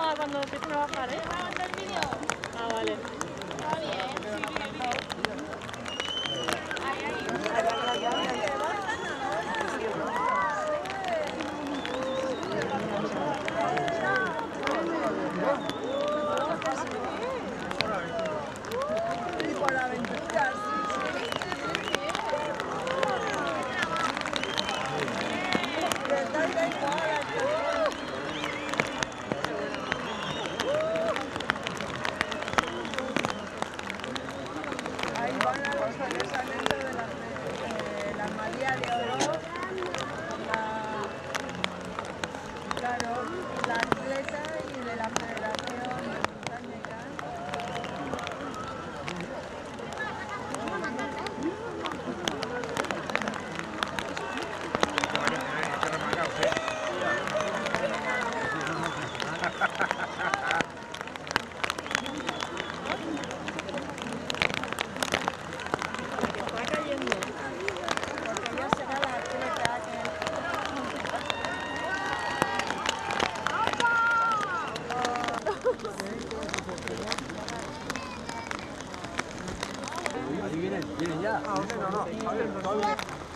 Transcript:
a cuando empiecen a bajar, ¿eh? Ah, vale. Está bien, Por aventuras. Ahí van a los sobresalientes de la María de Oro, claro, la atleta y de la Federación Británica. Porque ella será la atleta Ahí vienen ya. Ah, no, no, no.